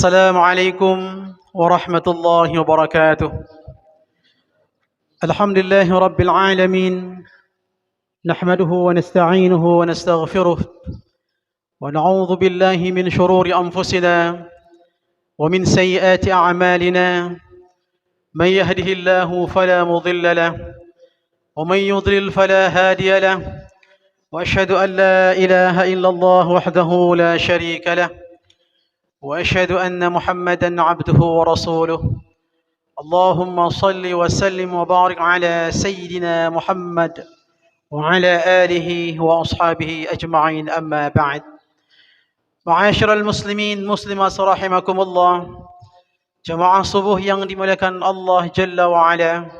السلام عليكم ورحمة الله وبركاته. الحمد لله رب العالمين، نحمده ونستعينه ونستغفره ونعوذ بالله من شرور أنفسنا ومن سيئات أعمالنا. من يهده الله فلا مضل له ومن يضلل فلا هادي له، وأشهد أن لا إله إلا الله وحده لا شريك له، وأشهد أن محمدا عبده ورسوله. اللهم صل وسلم وبارك على سيدنا محمد وعلى آله وأصحابه أجمعين، أما بعد. معاشر المسلمين muslimat rahimakumullah, jemaah subuh yang dimuliakan Allah Jalla wa'ala,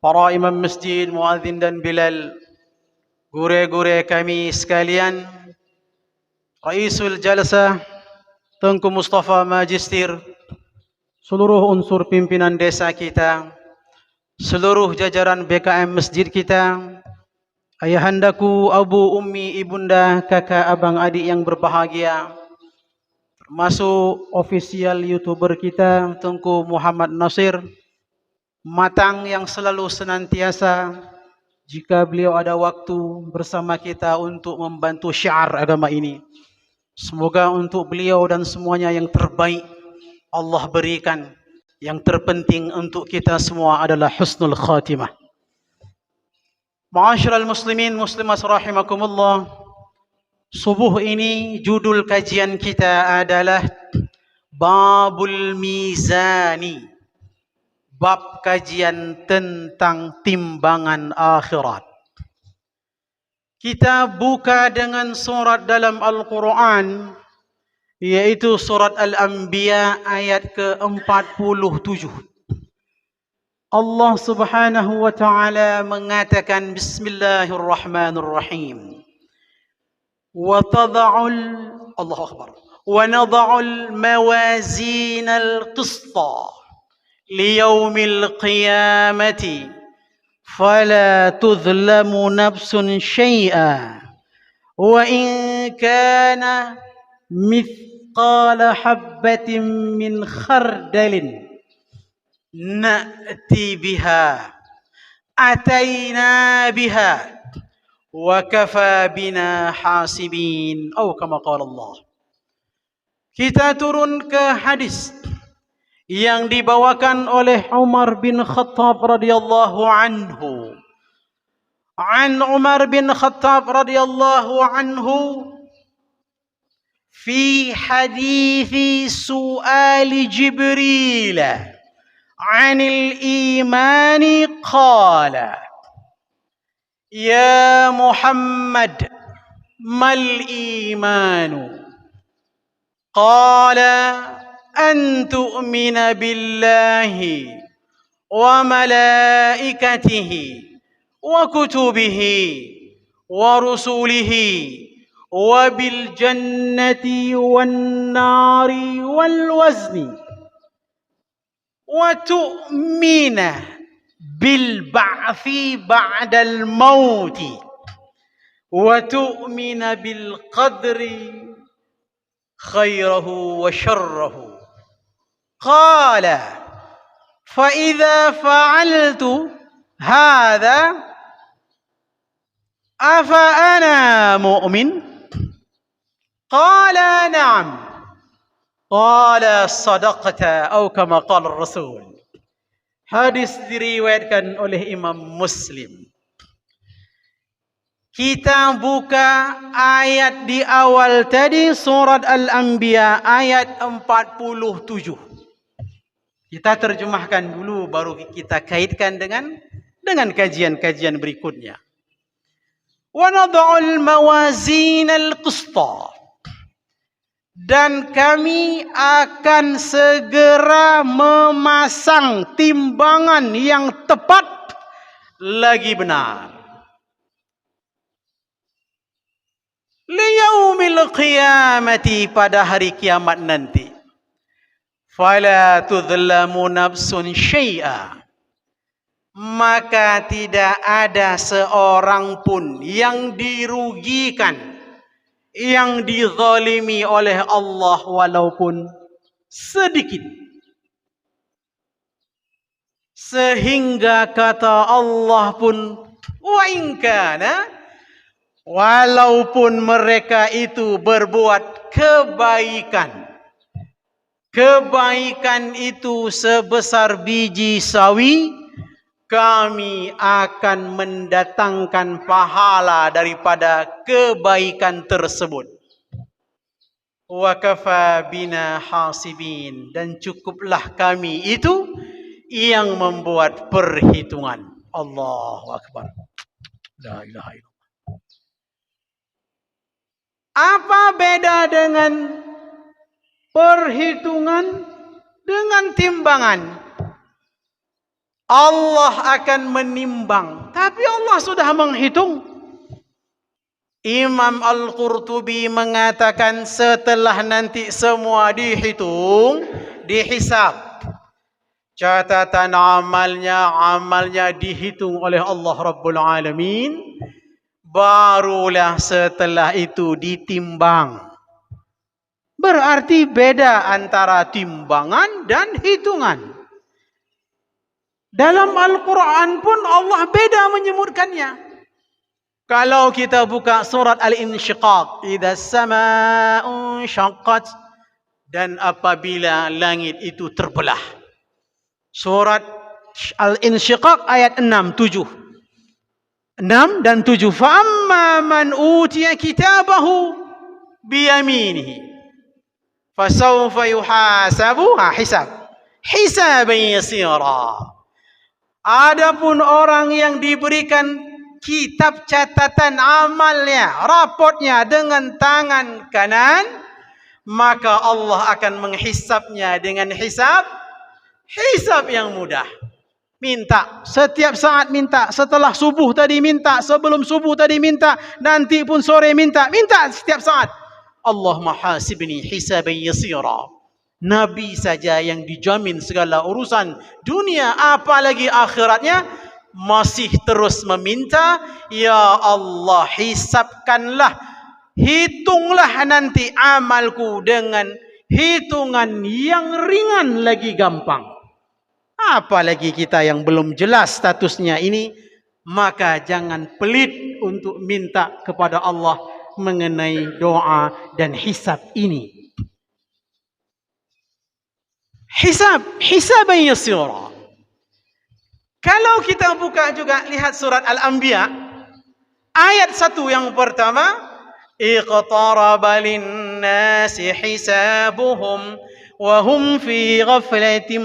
para imam masjid, muadzin dan bilal, guru-guru kami sekalian, Raisul Jalsah Tengku Mustafa Magister, seluruh unsur pimpinan desa kita, seluruh jajaran BKM masjid kita, ayahandaku, abu, ummi, ibunda, kakak, abang, adik yang berbahagia, termasuk official YouTuber kita Tengku Muhammad Nasir Matang, yang selalu senantiasa jika beliau ada waktu bersama kita untuk membantu syiar agama ini. Semoga untuk beliau dan semuanya yang terbaik Allah berikan. Yang terpenting untuk kita semua adalah husnul khatimah. Ma'asyiral muslimin muslimat rahimakumullah, subuh ini judul kajian kita adalah Babul Mizani, bab kajian tentang timbangan akhirat. Kita buka dengan surat dalam Al-Quran, yaitu surat Al-Anbiya ayat ke-47. Allah subhanahu wa ta'ala mengatakan, Bismillahirrahmanirrahim. Allahu Akbar. Wa nada'ul mawazinal qista liyawmil qiyamati فلا تظلم نفس شيئا وإن كان مثقال حبة من خردل نأتي بها أتينا بها وكفى بنا حاسبين أو كما قال الله. Kita turun ke hadis yang dibawakan oleh Umar bin Khattab radhiyallahu anhu. An Umar bin Khattab radhiyallahu anhu fi hadithi su'ali Jibril 'anil imani qala ya Muhammad mal imanu qala أن تؤمن بالله وملائكته وكتبه ورسله وبالجنة والنار والوزن وتؤمن بالبعث بعد الموت وتؤمن بالقدر خيره وشره. قال فإذا فعلت هذا أفأنا مؤمن؟ قال نعم. قال صدقت أو كما قال الرسول. Hadis diriwayatkan oleh Imam Muslim. Kita buka ayat di awal tadi, surat Al-Anbiya ayat 47. Kita terjemahkan dulu, baru kita kaitkan dengan kajian-kajian berikutnya. Wa nad'ul mawazinal qista, dan kami akan segera memasang timbangan yang tepat lagi benar. Liyaumil qiyamati, pada hari kiamat nanti. Fala tudlamu nafsun syai'a, maka tidak ada seorang pun yang dirugikan, yang dizalimi oleh Allah walaupun sedikit. Sehingga kata Allah pun, wa in kana, walaupun mereka itu berbuat kebaikan. Kebaikan itu sebesar biji sawi, kami akan mendatangkan pahala daripada kebaikan tersebut. Wa kafa bina hasibin, dan cukuplah kami itu yang membuat perhitungan. Allahu Akbar. La ilaha illallah. Apa beda dengan perhitungan dengan timbangan? Allah akan menimbang, tapi Allah sudah menghitung. Imam Al-Qurtubi mengatakan setelah nanti semua dihitung, dihisab, catatan amalnya dihitung oleh Allah Rabbul Alamin, barulah setelah itu ditimbang. Berarti beda antara timbangan dan hitungan. Dalam Al-Quran pun Allah beda menyebutkannya. Kalau kita buka surat Al-Insyiqaq, idza as-samaa'u syaqqat, dan apabila langit itu terbelah. Surat Al-Insyiqaq ayat 6, 7. 6 dan 7. Fa amma man utiya kitabahu biyaminihi fasawfa yuhasabu hisaban yasira. Adapun orang yang diberikan kitab catatan amalnya, raportnya dengan tangan kanan, maka Allah akan menghisapnya dengan hisab yang mudah. Minta, setiap saat minta, setelah subuh tadi minta, sebelum subuh tadi minta, nanti pun sore minta setiap saat. Allahumma hasibni hisaban yasira. Nabi saja yang dijamin segala urusan dunia, apalagi akhiratnya, masih terus meminta, ya Allah hisabkanlah, hitunglah nanti amalku dengan hitungan yang ringan lagi gampang. Apalagi kita yang belum jelas statusnya ini, maka jangan pelit untuk minta kepada Allah mengenai doa dan hisab ini. Hisaban yasira. Kalau kita buka juga, lihat surat Al-Anbiya ayat 1 yang pertama, iqtaraba lin-nasi hisabuhum wa hum fi ghaflatin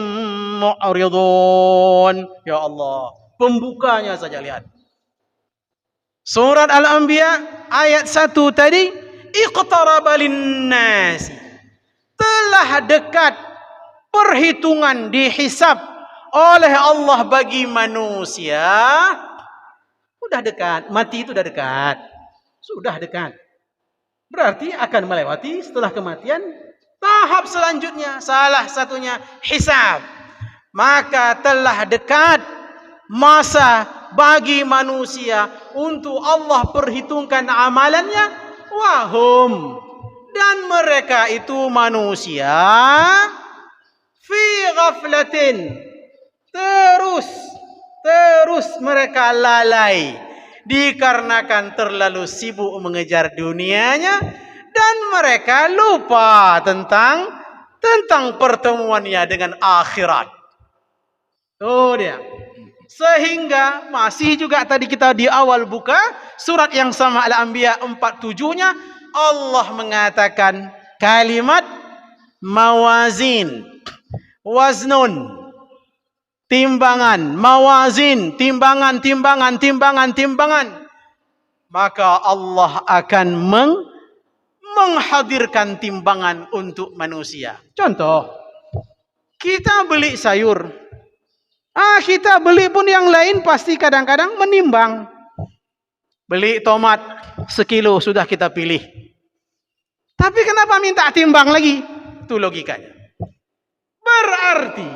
mu'ridun. Ya Allah, pembukanya saja lihat. Surat Al-Anbiya ayat 1 tadi, iqtaraba lin-nasi, telah dekat perhitungan, dihisab oleh Allah bagi manusia. Sudah dekat, mati itu sudah dekat. Sudah dekat. Berarti akan melewati setelah kematian tahap selanjutnya, salah satunya hisab. Maka telah dekat masa bagi manusia untuk Allah perhitungkan amalannya. Wahum, dan mereka itu manusia fi ghaflatin, terus mereka lalai dikarenakan terlalu sibuk mengejar dunianya, dan mereka lupa tentang pertemuannya dengan akhirat. Oh dia. Sehingga masih juga tadi kita di awal buka surat yang sama Al-Anbiya 47-nya, Allah mengatakan kalimat mawazin, waznun, timbangan, mawazin, timbangan. Maka Allah akan menghadirkan timbangan untuk manusia. Contoh, kita beli sayur. Kita beli pun yang lain pasti kadang-kadang menimbang. Beli tomat sekilo sudah kita pilih. Tapi kenapa minta timbang lagi? Itu logikanya. Berarti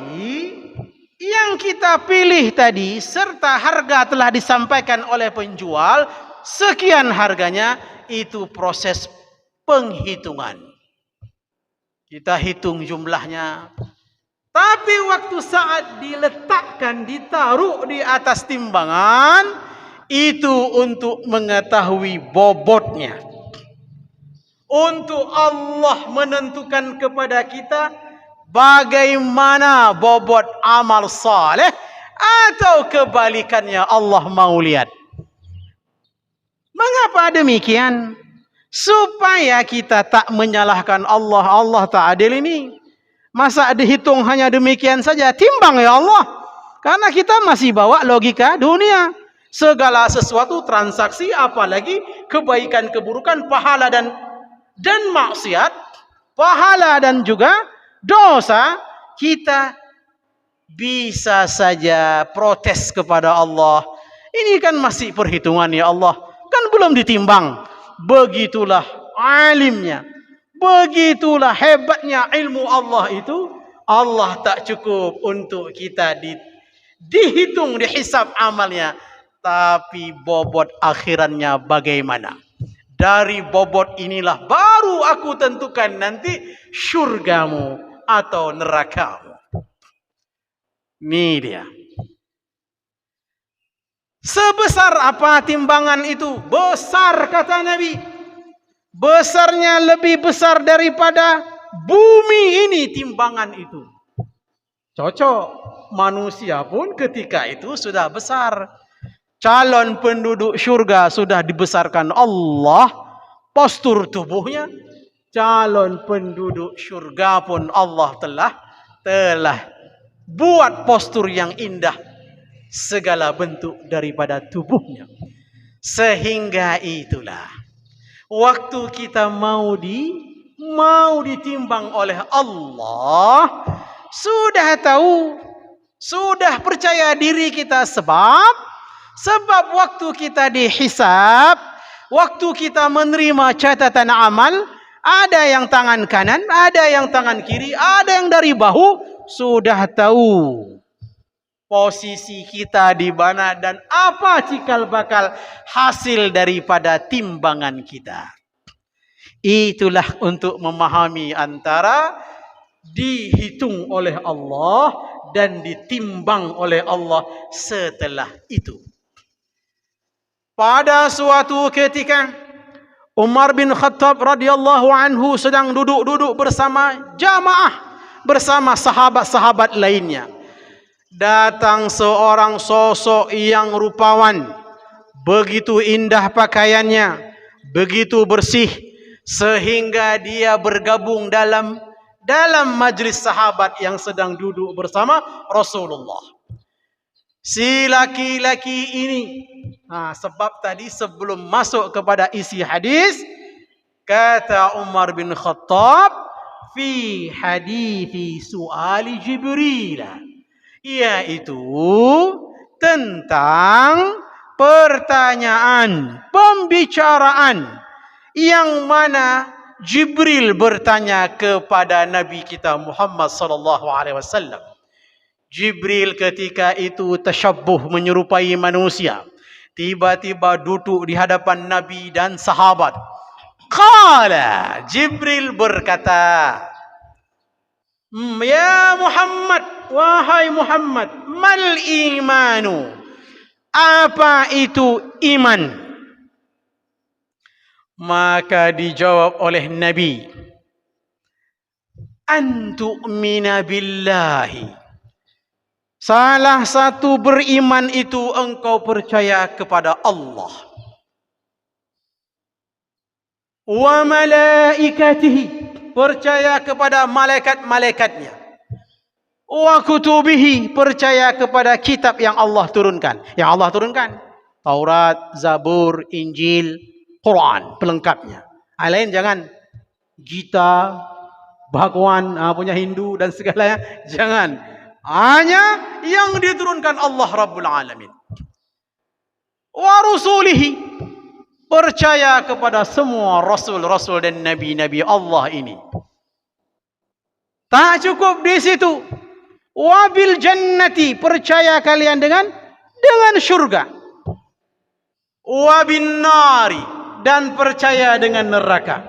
yang kita pilih tadi serta harga telah disampaikan oleh penjual, sekian harganya, itu proses penghitungan. Kita hitung jumlahnya. Tapi waktu saat diletakkan, ditaruh di atas timbangan, itu untuk mengetahui bobotnya. Untuk Allah menentukan kepada kita bagaimana bobot amal saleh, atau kebalikannya Allah mau lihat. Mengapa demikian? Supaya kita tak menyalahkan Allah. Allah tak adil ini. Masa dihitung hanya demikian saja? Timbang ya Allah. Karena kita masih bawa logika dunia. Segala sesuatu transaksi, apalagi kebaikan, keburukan, pahala dan maksiat, pahala dan juga dosa, kita bisa saja protes kepada Allah. Ini kan masih perhitungan ya Allah. Kan belum ditimbang. Begitulah alimnya. Begitulah hebatnya ilmu Allah itu. Allah tak cukup untuk kita dihitung, dihisab amalnya. Tapi bobot akhirannya bagaimana? Dari bobot inilah baru aku tentukan nanti syurgamu atau nerakamu. Ini dia. Sebesar apa timbangan itu? Besar kata Nabi. Besarnya lebih besar daripada bumi ini timbangan itu. Cocok. Manusia pun ketika itu sudah besar. Calon penduduk syurga sudah dibesarkan Allah. Postur tubuhnya. Calon penduduk syurga pun Allah telah buat postur yang indah. Segala bentuk daripada tubuhnya. Sehingga itulah. Waktu kita mau ditimbang oleh Allah, sudah tahu, sudah percaya diri kita sebab waktu kita dihisab, waktu kita menerima catatan amal, ada yang tangan kanan, ada yang tangan kiri, ada yang dari bahu, sudah tahu posisi kita di mana dan apa cikal bakal hasil daripada timbangan kita. Itulah untuk memahami antara dihitung oleh Allah dan ditimbang oleh Allah setelah itu. Pada suatu ketika Umar bin Khattab radhiyallahu anhu sedang duduk bersama jamaah, bersama sahabat-sahabat lainnya. Datang seorang sosok yang rupawan, begitu indah pakaiannya, begitu bersih, sehingga dia bergabung dalam majlis sahabat yang sedang duduk bersama Rasulullah. Si laki-laki ini, sebab tadi sebelum masuk kepada isi hadis, kata Umar bin Khattab, fi hadithi su'ali Jibril, yaitu tentang pertanyaan, pembicaraan yang mana Jibril bertanya kepada Nabi kita Muhammad sallallahu alaihi wasallam. Jibril ketika itu tasyabbuh, menyerupai manusia. Tiba-tiba duduk di hadapan Nabi dan sahabat. Qala, Jibril berkata, ya Muhammad, wahai Muhammad, mal imanu, apa itu iman? Maka dijawab oleh Nabi, an tu'mina billahi, salah satu beriman itu engkau percaya kepada Allah, wa malaikatihi, percaya kepada malaikat-malaikatnya, wa kutubihi, percaya kepada kitab yang Allah turunkan. Yang Allah turunkan Taurat, Zabur, Injil, Quran, pelengkapnya. Lain jangan. Gita, Bhagwan, punya Hindu dan segalanya, jangan. Hanya yang diturunkan Allah Rabbul Alamin. Wa rusulihi, percaya kepada semua rasul-rasul dan nabi-nabi Allah ini. Tak cukup di situ. Wabil jannati, percaya kalian dengan syurga. Wabin nari, dan percaya dengan neraka.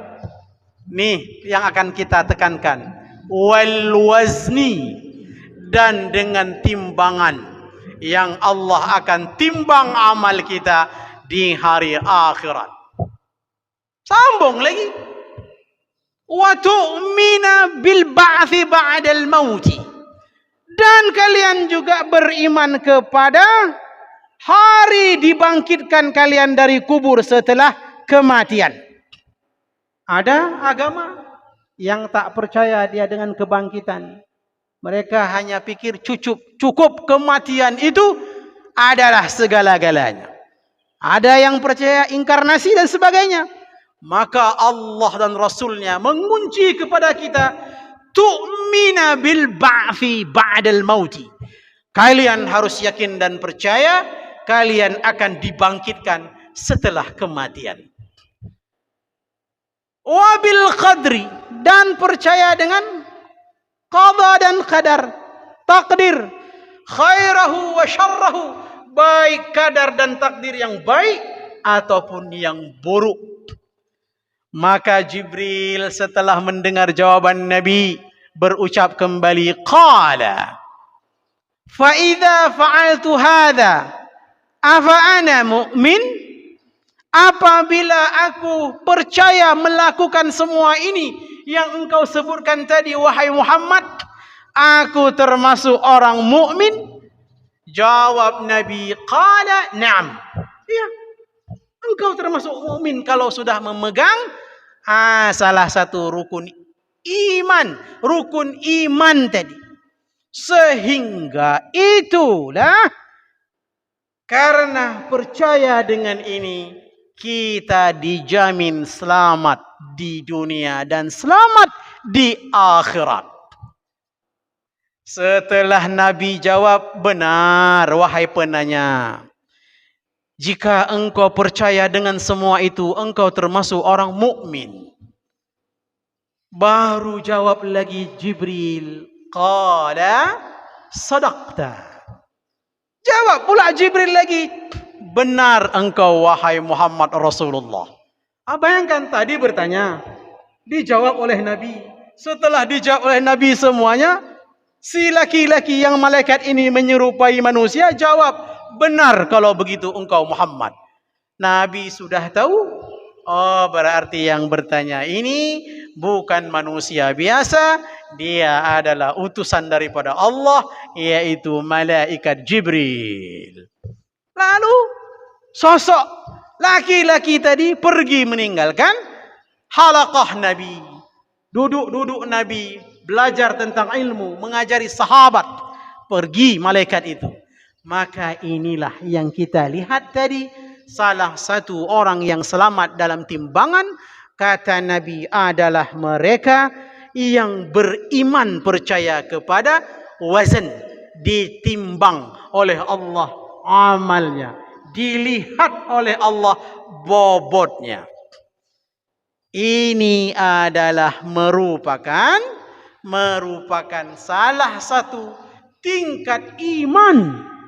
Nih yang akan kita tekankan. Wal wazni, dan dengan timbangan yang Allah akan timbang amal kita di hari akhirat. Sambung lagi. Wa tu'mina bil ba'thi ba'dal mauti, dan kalian juga beriman kepada hari dibangkitkan kalian dari kubur setelah kematian. Ada agama yang tak percaya dia dengan kebangkitan. Mereka hanya pikir cukup kematian itu adalah segala-galanya. Ada yang percaya inkarnasi dan sebagainya. Maka Allah dan Rasulnya mengunci kepada kita, tu'mina bil ba'fi ba'dal mauti. Kalian harus yakin dan percaya kalian akan dibangkitkan setelah kematian. Wabil qadri, dan percaya dengan qada dan qadar, takdir, khairahu wa syarrahu, baik kadar dan takdir yang baik ataupun yang buruk. Maka Jibril setelah mendengar jawaban Nabi berucap kembali, qala fa idza fa'altu hadza afa ana mu'min? Apabila aku percaya melakukan semua ini yang engkau sebutkan tadi, wahai Muhammad, aku termasuk orang mukmin? Jawab Nabi, qala na'am. Ya, engkau termasuk mukmin kalau sudah memegang salah satu rukun iman tadi. Sehingga itulah karena percaya dengan ini, kita dijamin selamat di dunia dan selamat di akhirat. Setelah Nabi jawab, benar wahai penanya, jika engkau percaya dengan semua itu, engkau termasuk orang mukmin. Baru jawab lagi Jibril, qala sadaqta. Jawab pula Jibril lagi, benar engkau wahai Muhammad Rasulullah. Bayangkan tadi bertanya, dijawab oleh Nabi. Setelah dijawab oleh Nabi semuanya, si laki-laki yang malaikat ini menyerupai manusia jawab, benar kalau begitu engkau Muhammad. Nabi sudah tahu, oh berarti yang bertanya ini bukan manusia biasa, dia adalah utusan daripada Allah, yaitu malaikat Jibril. Lalu sosok laki-laki tadi pergi meninggalkan halaqah Nabi, duduk Nabi, belajar tentang ilmu, mengajari sahabat. Pergi malaikat itu. Maka inilah yang kita lihat tadi, salah satu orang yang selamat dalam timbangan, kata Nabi, adalah mereka yang beriman percaya kepada wazan, ditimbang oleh Allah amalnya, dilihat oleh Allah bobotnya. Ini adalah merupakan salah satu tingkat iman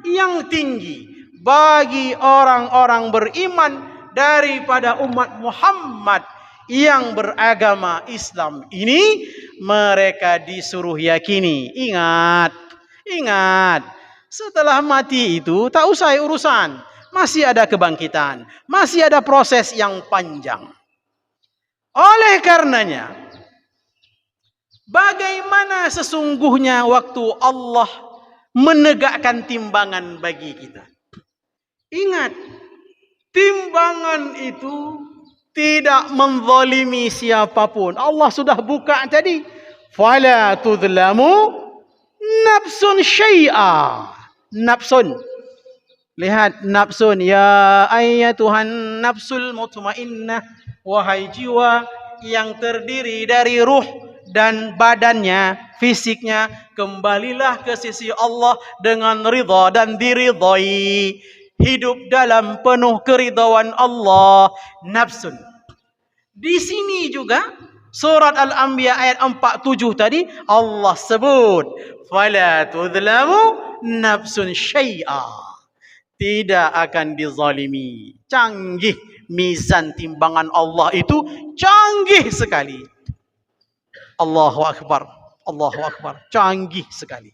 yang tinggi bagi orang-orang beriman daripada umat Muhammad yang beragama Islam ini. Mereka disuruh yakini, ingat, setelah mati itu tak usah urusan, masih ada kebangkitan, masih ada proses yang panjang. Oleh karenanya, bagaimana sesungguhnya waktu Allah menegakkan timbangan bagi kita? Ingat, timbangan itu tidak menzalimi siapapun. Allah sudah buka tadi, fala tudlamu nafsun syai'a. Nafsun, lihat nafsun, ya ayyatuhan nafsul mutmainnah, wahai jiwa yang terdiri dari ruh dan badannya, fisiknya, kembalilah ke sisi Allah dengan ridha dan diridhai. Hidup dalam penuh keridhaan Allah. Nafsun. Di sini juga surat Al-Anbiya ayat 47 tadi Allah sebut, fala tudlamu nafsun syai'a. Tidak akan dizalimi. Canggih mizan timbangan Allah itu, canggih sekali. Allahu Akbar. Allahu Akbar. Canggih sekali.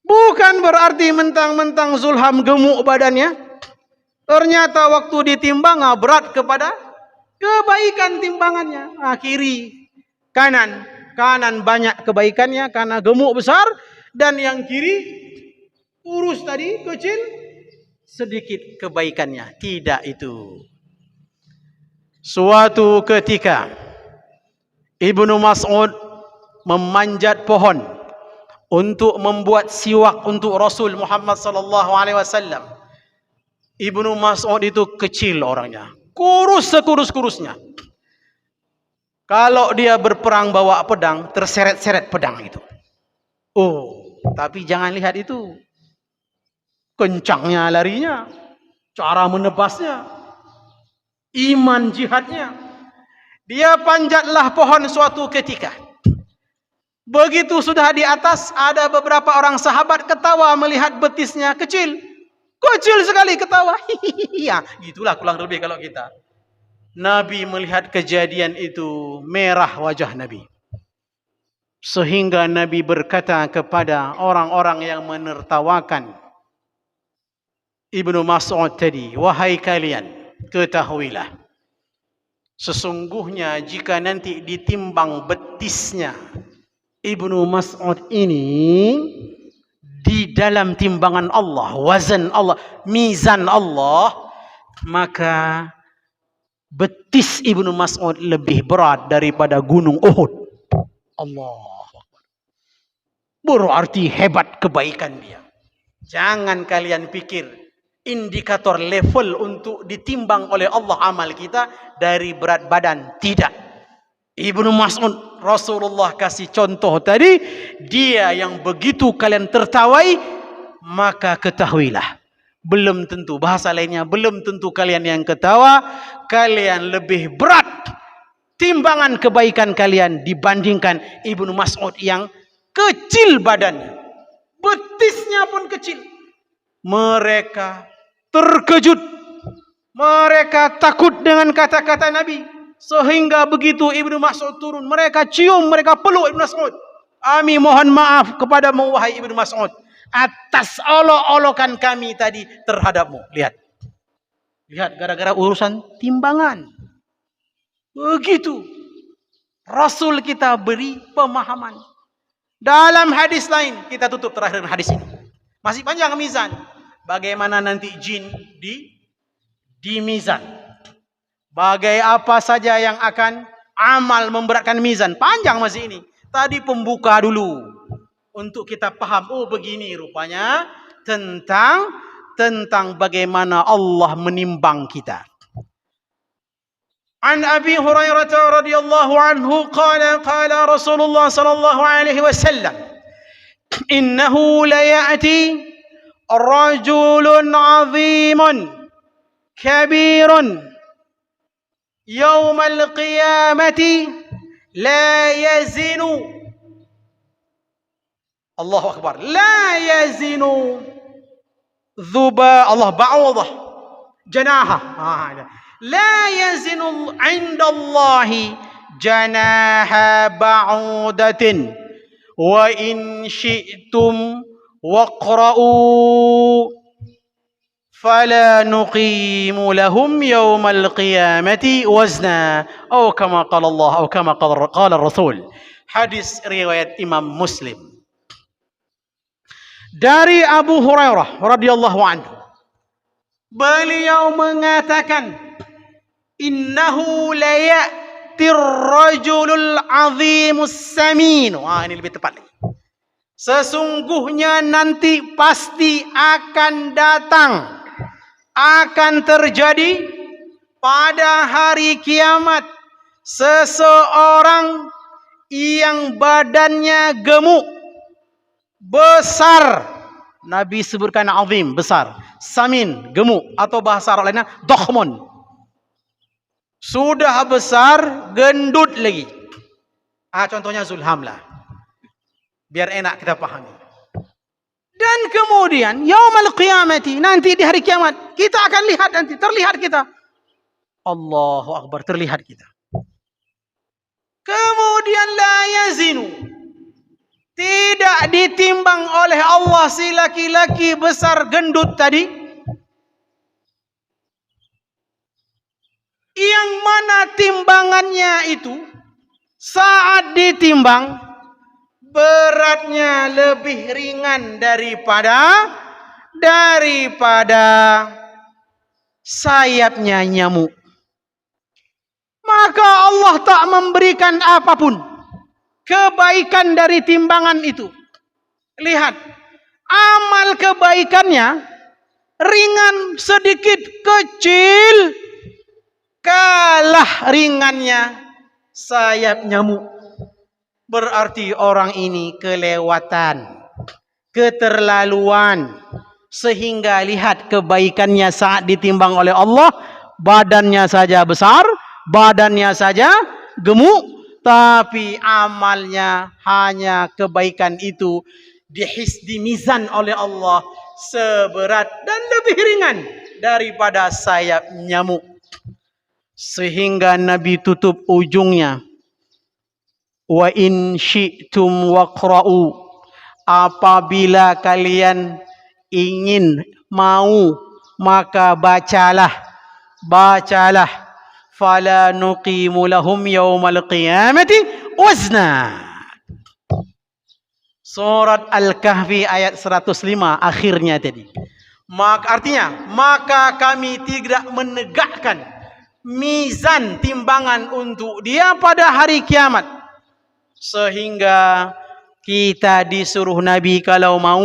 Bukan berarti mentang-mentang Zulham gemuk badannya. Ternyata waktu ditimbang berat kepada kebaikan timbangannya. Kiri, kanan. Kanan banyak kebaikannya karena gemuk besar. Dan yang kiri kurus tadi, kecil, sedikit kebaikannya. Tidak itu. Suatu ketika Ibnu Mas'ud memanjat pohon untuk membuat siwak untuk Rasul Muhammad sallallahu alaihi wasallam. Ibnu Mas'ud itu kecil orangnya, kurus sekurus-kurusnya. Kalau dia berperang bawa pedang, terseret-seret pedang itu. Tapi jangan lihat itu. Kencangnya larinya, cara menebasnya, iman jihadnya. Dia panjatlah pohon suatu ketika. Begitu sudah di atas, ada beberapa orang sahabat ketawa melihat betisnya kecil. Kecil sekali ketawa. Ya, gitulah kurang lebih kalau kita. Nabi melihat kejadian itu, merah wajah Nabi. Sehingga Nabi berkata kepada orang-orang yang menertawakan Ibnu Mas'ud tadi, wahai kalian, ketahuilah. Sesungguhnya jika nanti ditimbang betisnya Ibnu Mas'ud ini di dalam timbangan Allah, wazan Allah, mizan Allah, maka betis Ibnu Mas'ud lebih berat daripada gunung Uhud. Allah. Berarti hebat kebaikan dia. Jangan kalian pikir indikator level untuk ditimbang oleh Allah amal kita dari berat badan. Tidak. Ibnu Mas'ud Rasulullah kasih contoh tadi, dia yang begitu kalian tertawai, maka ketahuilah, belum tentu, bahasa lainnya, belum tentu kalian yang ketawa, kalian lebih berat timbangan kebaikan kalian dibandingkan Ibnu Mas'ud yang kecil badannya, betisnya pun kecil. Mereka terkejut, mereka takut dengan kata-kata Nabi. Sehingga begitu Ibnu Mas'ud turun, mereka cium, mereka peluk Ibnu Mas'ud. Kami mohon maaf kepadamu wahai Ibnu Mas'ud atas olok-olokan kami tadi terhadapmu. Lihat. Lihat, gara-gara urusan timbangan. Begitu. Rasul kita beri pemahaman. Dalam hadis lain, kita tutup terakhir hadis ini. Masih panjang mizan. Bagaimana nanti jin di mizan. Bagai apa saja yang akan amal memberatkan mizan. Panjang masih ini. Tadi pembuka dulu. Untuk kita paham. Begini rupanya. Tentang bagaimana Allah menimbang kita. An Abi Hurairah radhiyallahu anhu qala Rasulullah sallallahu alaihi wasallam, innahu la ya'ti rajulun 'azimun kabirun yawmal qiyamati la yazinu, Allahu akbar, la yazinu Allah ba'udah janaha, la yazinu 'inda Allahi janaha ba'udatin wa in syi'tum waqra'u fala nuqimu lahum yawmal qiyamati wazna, atau kama qala Allah, atau kama qala Rasul. Hadis riwayat Imam Muslim. Dari Abu Hurairah radhiyallahu anhu, beliau mengatakan, innahu la ya'tir rajulul 'azimus samin. Ini lebih tepat lagi. Sesungguhnya nanti pasti akan datang, akan terjadi pada hari kiamat seseorang yang badannya gemuk, besar. Nabi sebutkan azim, besar. Samin, gemuk, atau bahasa Arab lainnya dokhmun. Sudah besar, gendut lagi. Contohnya Zulham lah. Biar enak kita pahami. Dan kemudian yaumul qiyamati, nanti di hari kiamat kita akan lihat, nanti terlihat kita. Allahu akbar, terlihat kita. Kemudian la yazinu, tidak ditimbang oleh Allah si laki-laki besar gendut tadi, yang mana timbangannya itu saat ditimbang beratnya lebih ringan daripada sayapnya nyamuk. Maka Allah tak memberikan apapun kebaikan dari timbangan itu. Lihat, amal kebaikannya ringan sedikit kecil, kalah ringannya sayap nyamuk. Berarti orang ini kelewatan, keterlaluan, sehingga lihat kebaikannya saat ditimbang oleh Allah, badannya saja besar, badannya saja gemuk, tapi amalnya hanya kebaikan itu dimizan oleh Allah seberat dan lebih ringan daripada sayap nyamuk. Sehingga Nabi tutup ujungnya, wa in syi'tum waqra'u, apabila kalian ingin mau maka bacalah, fala nuqimu lahum yaumal qiyamati wazna. Surat Al-Kahfi ayat 105 akhirnya tadi. Maka kami tidak menegakkan mizan timbangan untuk dia pada hari kiamat, sehingga kita disuruh Nabi kalau mau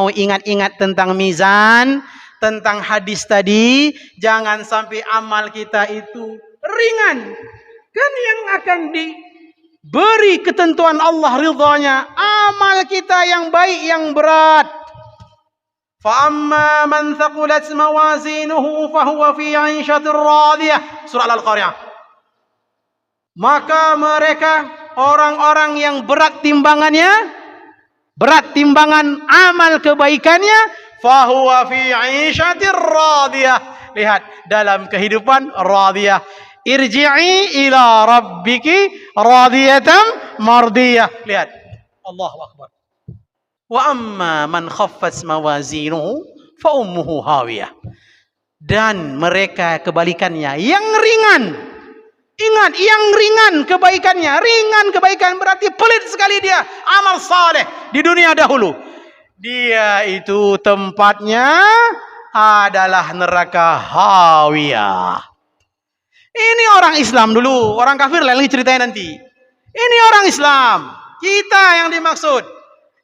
ingat-ingat tentang mizan, tentang hadis tadi, jangan sampai amal kita itu ringan. Kan yang akan diberi ketentuan Allah ridhanya amal kita yang baik, yang berat. Fa amma man thaqulat mawazinuhu fahuwa fi 'ishatir radiyah. Surah Al-Qari'ah. Maka mereka orang-orang yang berat timbangan amal kebaikannya, fahuwa fi 'ishatir radiyah. Lihat, dalam kehidupan radiyah. Irji'i ila rabbiki radiyatan mardiyah. Lihat, Allahu Akbar. Wa amma man khaffat mawazinuhu fa ummuhu hawiyah. Dan mereka kebalikannya, yang ringan. Ingat, yang ringan kebaikannya. Ringan kebaikan berarti pelit sekali dia. Amal saleh di dunia dahulu. Dia itu tempatnya adalah neraka hawiyah. Ini orang Islam dulu. Orang kafir lain ceritanya nanti. Ini orang Islam. Kita yang dimaksud.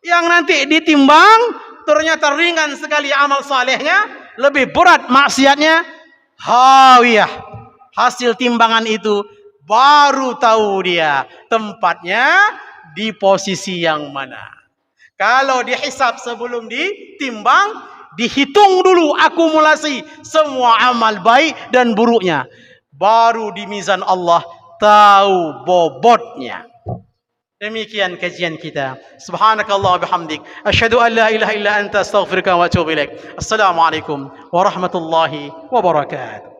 Yang nanti ditimbang ternyata ringan sekali amal salehnya, lebih berat maksiatnya, hawiyah. Hasil timbangan itu baru tahu dia tempatnya di posisi yang mana. Kalau dihisab sebelum ditimbang, dihitung dulu akumulasi semua amal baik dan buruknya, baru di mizan Allah tahu bobotnya. Demikian kajian kita. Subhanakallah bihamdik, asyhadu an la ilaha illa anta, astaghfiruka wa atubu ilaik. Assalamualaikum warahmatullahi wabarakatuh.